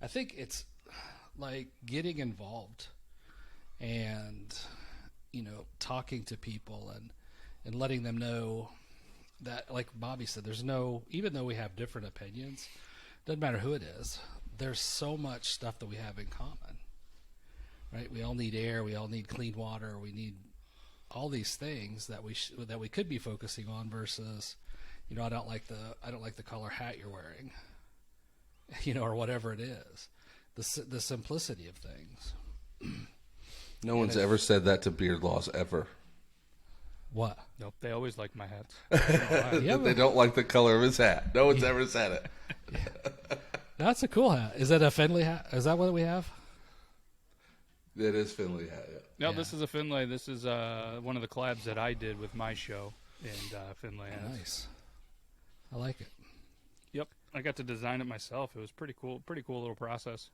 I think it's like getting involved and talking to people and letting them know that, like Bobby said, there's no, even though we have different opinions, doesn't matter who it is, there's so much stuff that we have in common, right? We all need air, we all need clean water, we need all these things that that we could be focusing on versus, I don't like the color hat you're wearing, or whatever it is, the simplicity of things. No one's ever said that to beard laws ever. What? Nope, they always like my hats. They don't like the color of his hat. No one's ever said it. Yeah. That's a cool hat. Is that a Finley hat? Is that what we have? It is Finley hat. Yeah. No, this is a Finlay. This is one of the collabs that I did with my show and Finlay hats. Nice. I like it. Yep, I got to design it myself. It was pretty cool. Pretty cool little process.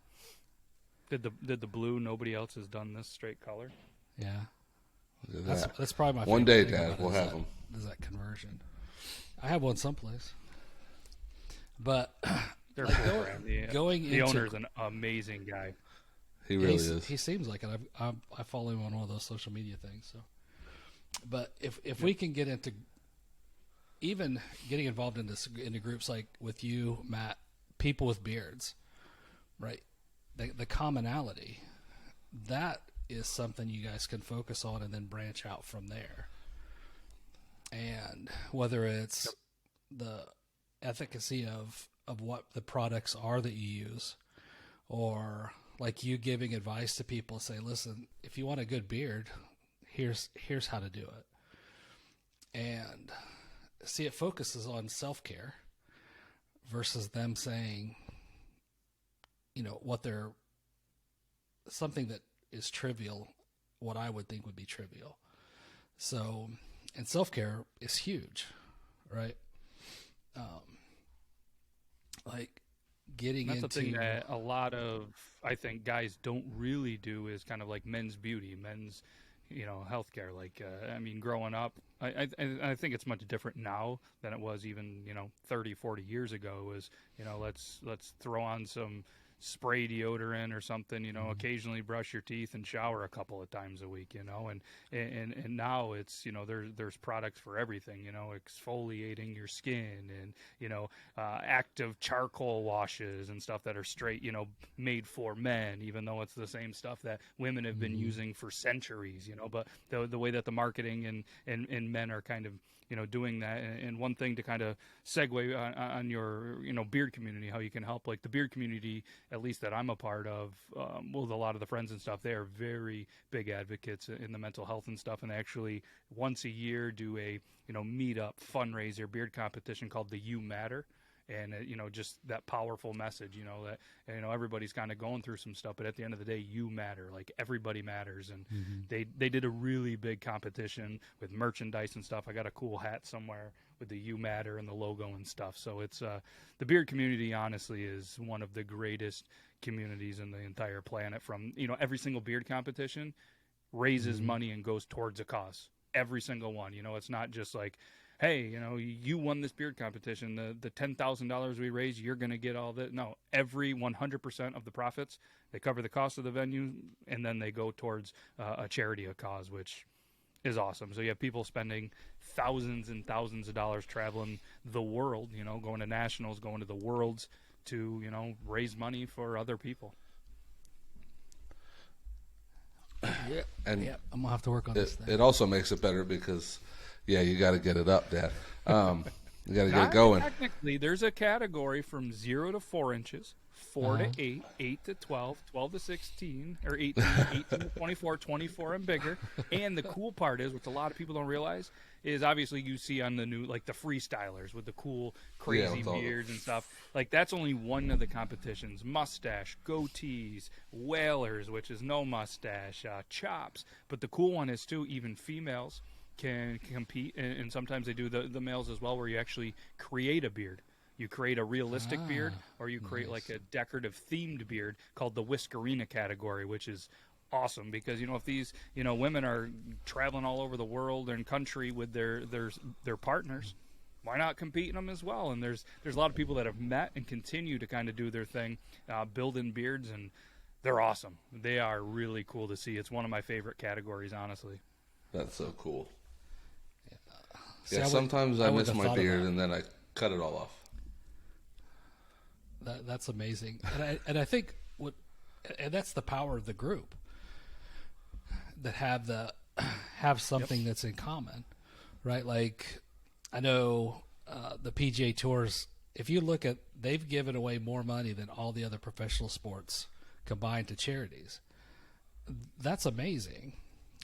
Did the blue? Nobody else has done this straight color. Yeah. That's probably my favorite. One day, thing Dad, we'll have them. Is that conversion? I have one someplace, but they're like cool. The owner's an amazing guy. He really is. He seems like it. I follow him on one of those social media things. So, but if we can get into even getting involved into groups like with you, Matt, people with beards, right? The commonality that is something you guys can focus on and then branch out from there. And whether it's the efficacy of what the products are that you use, or like you giving advice to people, say, listen, if you want a good beard, here's how to do it. And see, it focuses on self-care versus them saying, what they're, something that is trivial, what I would think would be trivial. So, and self-care is huge, right? Like getting That's into... the thing that a lot of, I think, guys don't really do is kind of like men's beauty, men's, healthcare. Like, growing up, I think it's much different now than it was even, 30, 40 years ago. It was, let's throw on some spray deodorant or something, occasionally brush your teeth and shower a couple of times a week, and now it's, there's products for everything, exfoliating your skin and, active charcoal washes and stuff that are straight, made for men, even though it's the same stuff that women have been using for centuries, but the way that the marketing and men are kind of, doing that. And one thing to kind of segue on your, beard community, how you can help, like the beard community, at least that I'm a part of, with a lot of the friends and stuff, they are very big advocates in the mental health and stuff. And they actually once a year do a, meetup fundraiser beard competition called the You Matter. And, just that powerful message, that, everybody's kind of going through some stuff, but at the end of the day, you matter, like everybody matters. And they did a really big competition with merchandise and stuff. I got a cool hat somewhere with the You Matter and the logo and stuff. So it's, the beard community, honestly, is one of the greatest communities in the entire planet. From, every single beard competition raises money and goes towards a cause. Every single one, it's not just like, hey, you won this beard competition, the $10,000 we raised, you're going to get all that. No, every 100% of the profits, they cover the cost of the venue, and then they go towards a charity, a cause, which is awesome. So you have people spending thousands and thousands of dollars traveling the world, going to nationals, going to the worlds to, raise money for other people. Yeah, and I'm going to have to work on this thing. It also makes it better because... yeah, you got to get it up, Dad. You got to get it going. Technically, there's a category from 0 to 4 inches, 4 to 8, 8 to 12, 12 to 16, or 18, 18 to 24, 24 and bigger. And the cool part is, which a lot of people don't realize, is obviously you see on the new, like the freestylers with the cool, crazy beards and stuff. Like, that's only one of the competitions. Mustache, goatees, whalers, which is no mustache, chops. But the cool one is, too, even females can compete, and sometimes they do the males as well, where you actually create a beard. You create a realistic beard, or you create like a decorative themed beard called the Whiskerina category, which is awesome because, if these, women are traveling all over the world and country with their partners, why not compete in them as well? And there's a lot of people that have met and continue to kind of do their thing, building beards, and they're awesome. They are really cool to see. It's one of my favorite categories, honestly. That's so cool. See, Yeah, sometimes I miss wouldn't have my thought of beard that. and then I cut it all off. That's amazing, and I think and that's the power of the group that have something that's in common, right? Like I know the PGA Tours. If you look at, they've given away more money than all the other professional sports combined to charities. That's amazing.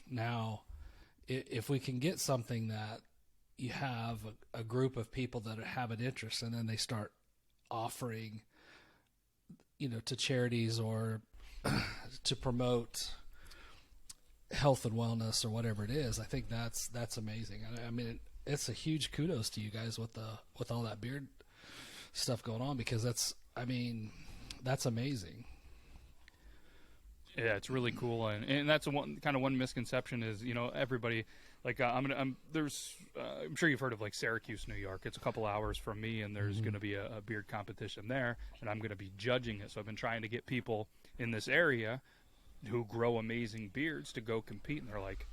Now, if we can get something that you have a group of people that have an interest, and then they start offering, to charities or to promote health and wellness or whatever it is, I think that's amazing. I mean, it's a huge kudos to you guys with all that beard stuff going on, because that's amazing. Yeah, it's really cool, and that's one misconception is, everybody, like I'm sure you've heard of like Syracuse, New York. It's a couple hours from me, and there's going to be a beard competition there, and I'm going to be judging it. So I've been trying to get people in this area who grow amazing beards to go compete, and they're like,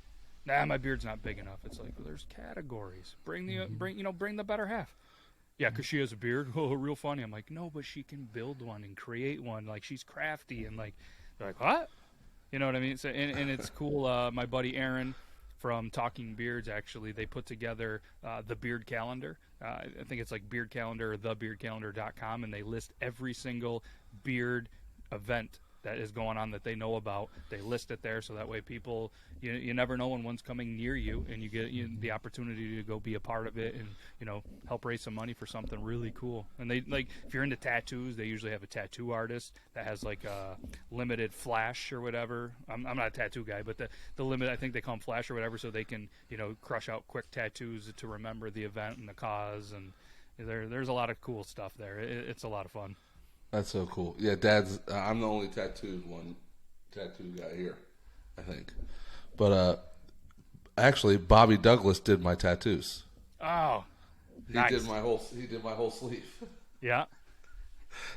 "Nah, my beard's not big enough." It's like, well, there's categories. Bring the better half. Yeah, because she has a beard. Oh, real funny. I'm like, no, but she can build one and create one. Like, she's crafty, and like, they're like, what? You know what I mean? So, and it's cool. My buddy Aaron from Talking Beards, actually, they put together the beard calendar. I think it's like beard calendar or thebeardcalendar.com, and they list every single beard event that is going on that they know about. They list it there, so that way people, you never know when one's coming near you, and you get the opportunity to go be a part of it and help raise some money for something really cool. And they, like, if you're into tattoos, they usually have a tattoo artist that has like a limited flash or whatever. I'm not a tattoo guy, but the limit, I think they call them flash or whatever, so they can crush out quick tattoos to remember the event and the cause. And there's a lot of cool stuff there. It's a lot of fun. That's so cool. Yeah, Dad's. I'm the only tattoo guy here, I think. But actually, Bobby Douglas did my tattoos. Oh, nice. He did my whole sleeve. Yeah.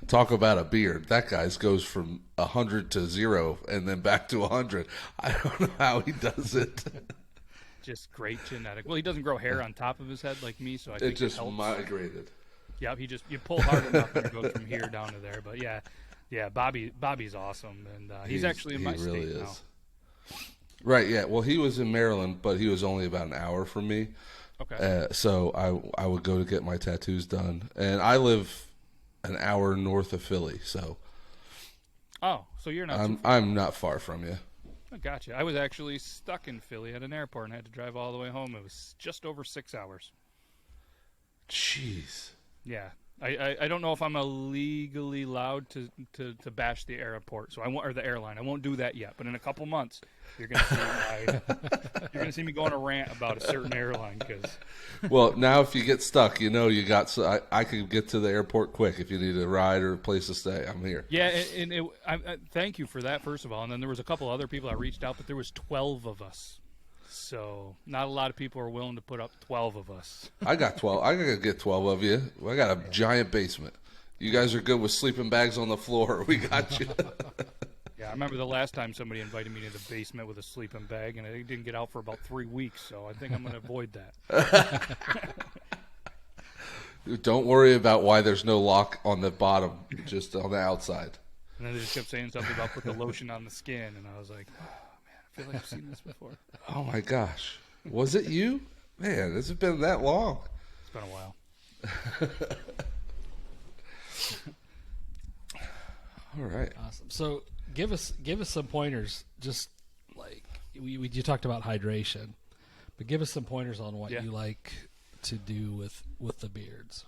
Talk about a beard. That guy's goes from 100 to 0 and then back to 100. I don't know how he does it. Just great genetic. Well, he doesn't grow hair on top of his head like me, so I It think just it helps. migrated. Yeah, you pull hard enough and it goes from here down to there. But yeah, Bobby's awesome, and he's actually in my state now. Right, yeah. Well, he was in Maryland, but he was only about an hour from me. Okay. So I would go to get my tattoos done, and I live an hour north of Philly, so. Oh, so you're not. I'm not far from you. I gotcha. I was actually stuck in Philly at an airport and had to drive all the way home. It was just over 6 hours. Jeez. Yeah, I don't know if I'm legally allowed to bash the airport, so I won't, or the airline. I won't do that yet. But in a couple months, you're gonna see me go on a rant about a certain airline. Well, now if you get stuck, you got. So I can get to the airport quick if you need a ride or a place to stay. I'm here. Yeah, and I thank you for that, first of all. And then there was a couple other people that reached out, but there was 12 of us. So not a lot of people are willing to put up 12 of us. I got 12. I gotta get 12 of you. I got a giant basement. You guys are good with sleeping bags on the floor. We got you. Yeah, I remember the last time somebody invited me to the basement with a sleeping bag, and I didn't get out for about 3 weeks. So I think I'm going to avoid that. Don't worry about why there's no lock on the bottom, just on the outside. And then they just kept saying something about put the lotion on the skin, and I was like, I feel like I've seen this before. Oh my gosh. Was it you? Man, has it been that long? It's been a while. All right. Awesome. So give us some pointers. Just like you talked about hydration, but give us some pointers on what you like to do with the beards.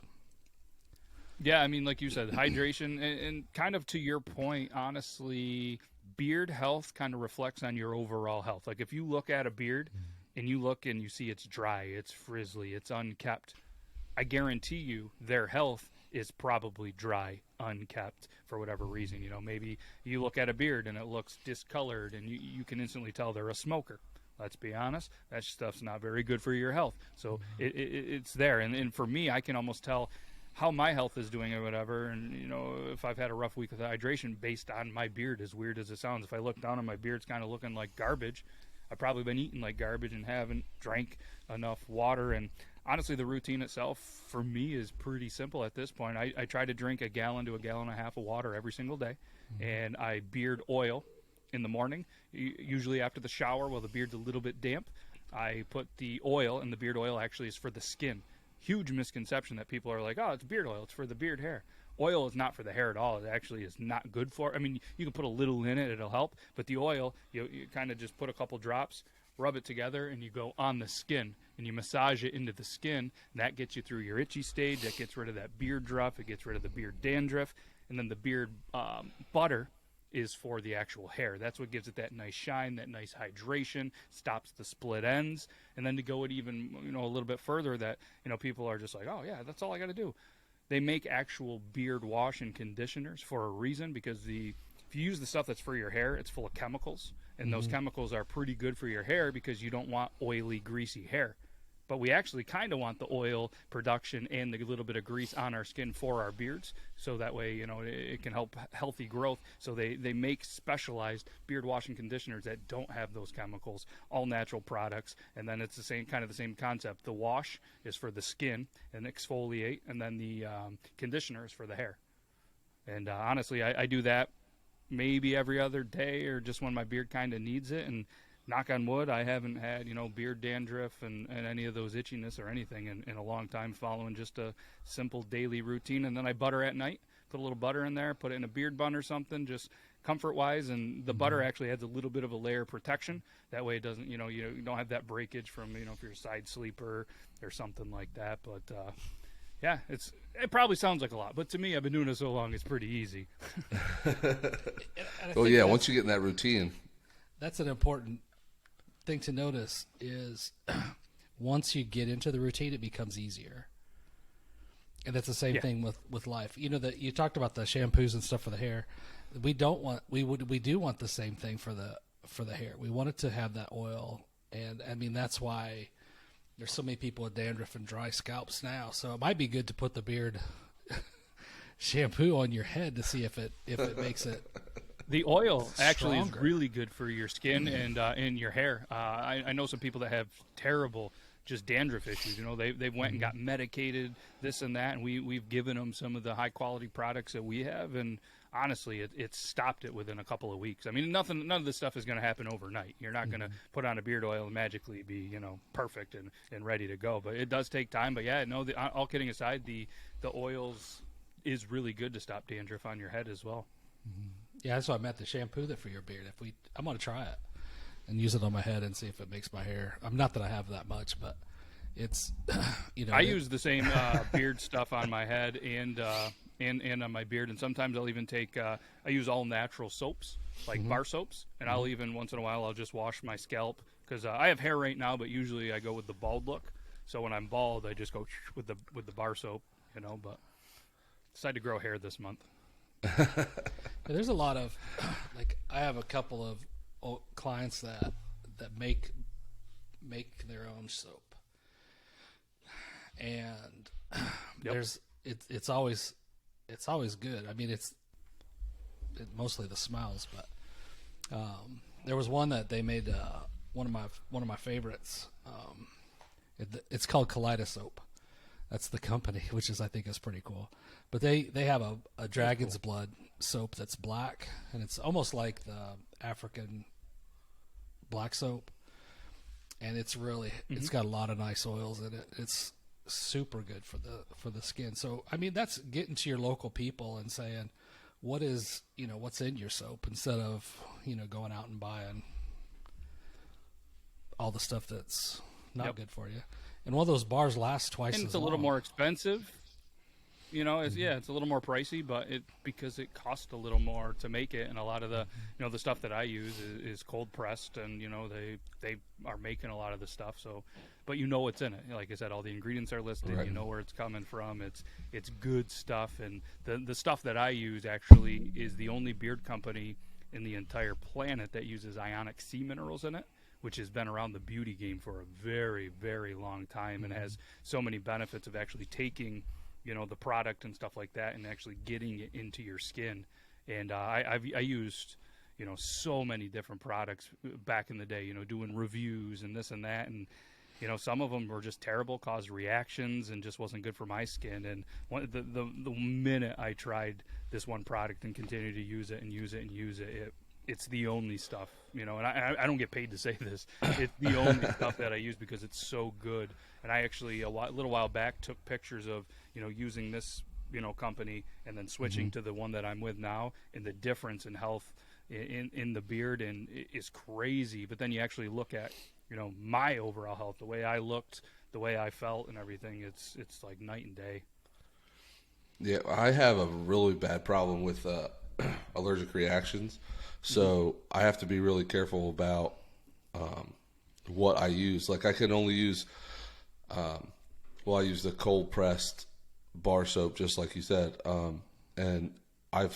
Yeah, I mean, like you said, hydration, and kind of to your point, honestly, beard health kind of reflects on your overall health. Like if you look at a beard and you look and you see it's dry, it's frizzly, it's unkept, I guarantee you their health is probably dry, unkept for whatever reason. Maybe you look at a beard and it looks discolored and you can instantly tell they're a smoker. let's be honest, that stuff's not very good for your health. So it's there. And for me, I can almost tell how my health is doing or whatever. And, you know, if I've had a rough week with hydration based on my beard, as weird as it sounds, if I look down and my beard's kind of looking like garbage, I've probably been eating like garbage and haven't drank enough water. And honestly, the routine itself for me is pretty simple at this point. I try to drink 1 gallon to 1.5 gallons of water every single day, and I beard oil in the morning, usually after the shower while the beard's a little bit damp. I put the oil, and the beard oil actually is for the skin. Huge misconception that people are like, oh, it's beard oil, it's for the beard hair. Oil is not for the hair at all. It actually is not good for. I mean, you can put a little in it, it'll help, but the oil, you kind of just put a couple drops, rub it together, and you go on the skin, and you massage it into the skin, and that gets you through your itchy stage. That gets rid of that beard rough. It gets rid of the beard dandruff, and then the beard butter is for the actual hair. That's what gives it that nice shine, that nice hydration, stops the split ends. And then to go it even, you know, a little bit further, that, you know, people are just like, oh yeah, that's all I got to do. They make actual beard wash and conditioners for a reason, because if you use the stuff that's for your hair, it's full of chemicals, and those chemicals are pretty good for your hair because you don't want oily, greasy hair. But we actually kind of want the oil production and the little bit of grease on our skin for our beards, so that way, you know, it can help healthy growth. So they make specialized beard wash and conditioners that don't have those chemicals, all natural products. And then it's the same concept. The wash is for the skin and exfoliate, and then the conditioner is for the hair. And honestly, I do that maybe every other day, or just when my beard kind of needs it. And knock on wood, I haven't had, you know, beard dandruff and any of those itchiness or anything in a long time, following just a simple daily routine. And then I butter at night, put a little butter in there, put it in a beard bun or something, just comfort-wise. And the butter actually adds a little bit of a layer of protection. That way it doesn't, you know, you don't have that breakage from, you know, if you're a side sleeper or something like that. But, yeah, it probably sounds like a lot, but to me, I've been doing it so long, it's pretty easy. Oh, yeah, once you get in that routine. That's an important thing to notice is once you get into the routine, it becomes easier. And that's the same thing with life. You know, that you talked about the shampoos and stuff for the hair. We do want the same thing for the hair. We want it to have that oil. And I mean, that's why there's so many people with dandruff and dry scalps now. So it might be good to put the beard shampoo on your head to see if it makes it. The oil actually stronger. is really good for your skin and your hair. I know some people that have terrible just dandruff issues. You know, they went and got medicated, this and that, and we've given them some of the high quality products that we have, and honestly, it stopped it within a couple of weeks. I mean, none of this stuff is going to happen overnight. You're not going to put on a beard oil and magically be, you know, perfect and ready to go. But it does take time. But yeah, no, all kidding aside, the oils is really good to stop dandruff on your head as well. Yeah, that's why I meant the shampoo that for your beard. I'm going to try it and use it on my head and see if it makes my hair. I'm not that I have that much, but it's, you know. I use the same beard stuff on my head and on my beard, and sometimes I'll even take. I use all natural soaps, like bar soaps, and I'll even once in a while I'll just wash my scalp, because I have hair right now, but usually I go with the bald look. So when I'm bald, I just go with the bar soap, you know. But decided to grow hair this month. There's a lot of, like, I have a couple of clients that make their own soap, and it's always good. I mean, it's mostly the smells, but there was one that they made, one of my favorites. It's called Kaleidosoap. That's the company, which I think is pretty cool. But they have a dragon's blood soap that's black, and it's almost like the African black soap. And it's really it's got a lot of nice oils in it. It's super good for the skin. So I mean, that's getting to your local people and saying, what's in your soap, instead of, you know, going out and buying all the stuff that's not good for you. And one of those bars lasts twice as long. And it's a little more expensive. You know, it's a little more pricey, but because it costs a little more to make it, and a lot of the, you know, the stuff that I use is cold pressed, and, you know, they are making a lot of the stuff. So, but you know what's in it. Like I said, all the ingredients are listed. Right. You know where it's coming from. It's good stuff, and the stuff that I use actually is the only beard company in the entire planet that uses ionic sea minerals in it, which has been around the beauty game for a very, very long time and has so many benefits of actually taking, the product and stuff like that and actually getting it into your skin. And I used, so many different products back in the day, doing reviews and this and that. And, some of them were just terrible, caused reactions, and just wasn't good for my skin. And the minute I tried this one product and continued to use it and use it and use it, it's the only stuff, and I don't get paid to say this. It's the only stuff that I use because it's so good. And I actually, a little while back, took pictures of, using this, company and then switching to the one that I'm with now, and the difference in health in the beard and is crazy. But then you actually look at, my overall health, the way I looked, the way I felt and everything, it's like night and day. Yeah, I have a really bad problem with allergic reactions. So I have to be really careful about what I use. Like I can only use, I use the cold pressed bar soap, just like you said. And I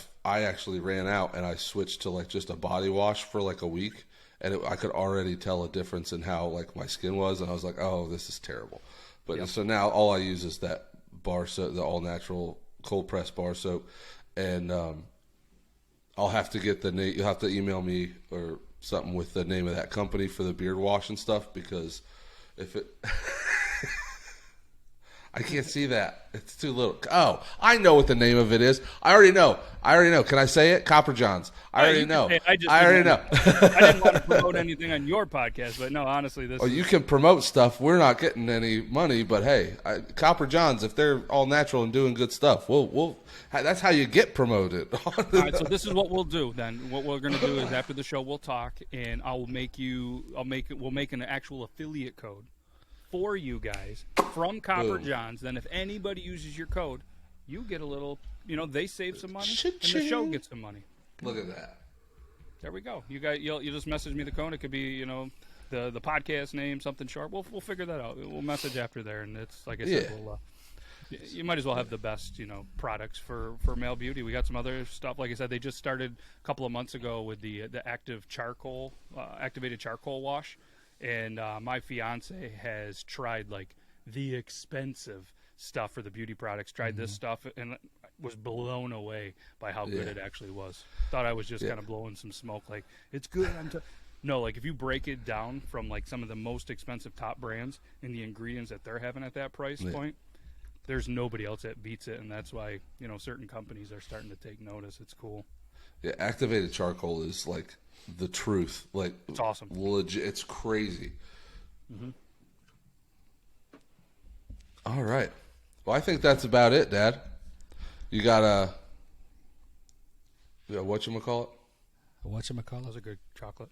actually ran out and I switched to like just a body wash for like a week, and I could already tell a difference in how like my skin was, and I was like, oh, this is terrible. But so now all I use is that bar soap, the all natural cold pressed bar soap, and I'll have to get you'll have to email me or something with the name of that company for the beard wash and stuff, because if it I can't see that. It's too little. Oh, I know what the name of it is. I already know. Can I say it? Copper Johns. I already know. I already know. I didn't want to promote anything on your podcast, but no, honestly, this you can promote stuff. We're not getting any money, but hey, Copper Johns, if they're all natural and doing good stuff, that's how you get promoted. All right, so this is what we'll do then. What we're going to do is after the show, we'll talk, and we'll make an actual affiliate code for you guys from Copper Johns. Then if anybody uses your code, you get a little, they save some money and the show gets some money. Look at that. There we go. You'll just message me the code. It could be, the podcast name, something sharp. We'll figure that out. We'll message after there, and it's like I said, you might as well have the best, products for male beauty. We got some other stuff. Like I said, they just started a couple of months ago with the activated charcoal wash. And my fiance has tried like the expensive stuff for the beauty products, tried this stuff, and was blown away by how good it actually was. Thought I was just kind of blowing some smoke, like, it's good. No, like if you break it down from like some of the most expensive top brands and the ingredients that they're having at that price point, there's nobody else that beats it. And that's why, certain companies are starting to take notice. It's cool. Yeah, activated charcoal is like the truth. Like, it's awesome. Legit, it's crazy. All right. Well, I think that's about it, Dad. You got whatchamacallit? Whatchamacallit? That was a good chocolate.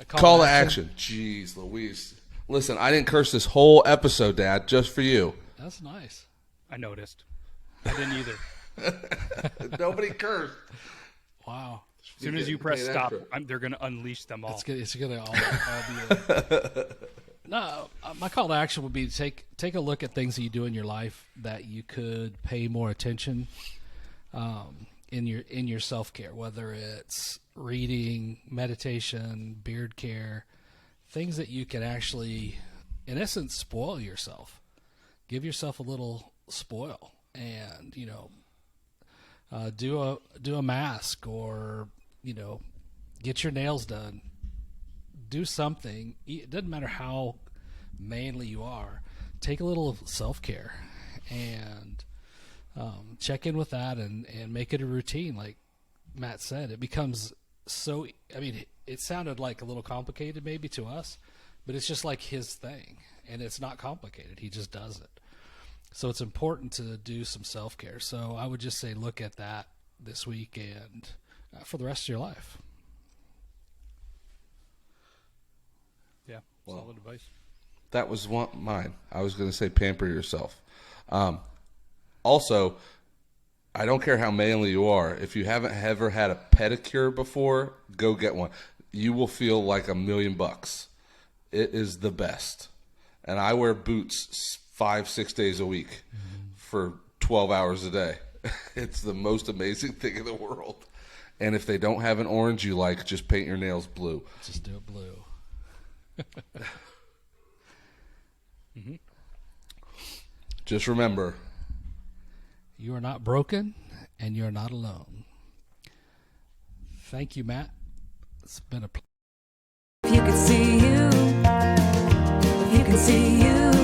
Call to action. Jeez Louise. Listen, I didn't curse this whole episode, Dad, just for you. That's nice. I noticed. I didn't either. Nobody cursed. Wow. As soon as you press stop, they're going to unleash them all. It's going to all be No, my call to action would be to take a look at things that you do in your life that you could pay more attention in your self-care, whether it's reading, meditation, beard care, things that you can actually, in essence, spoil yourself. Give yourself a little spoil, and do a mask, or get your nails done. Do something. It doesn't matter how manly you are. Take a little self-care and check in with that and make it a routine. Like Matt said, it becomes so, it sounded like a little complicated maybe to us, but it's just like his thing, and it's not complicated. He just does it. So it's important to do some self-care. So I would just say look at that this week and for the rest of your life. Yeah, solid advice. That was mine. I was going to say pamper yourself. Also, I don't care how manly you are. If you haven't ever had a pedicure before, go get one. You will feel like $1,000,000. It is the best. And I wear boots 5-6 days a week for 12 hours a day. It's the most amazing thing in the world. And if they don't have an orange you like, just paint your nails blue. Just do it blue. Mm-hmm. Just remember, you are not broken, and you're not alone. Thank you, Matt. It's been a pleasure. If you could see you, if you can see you.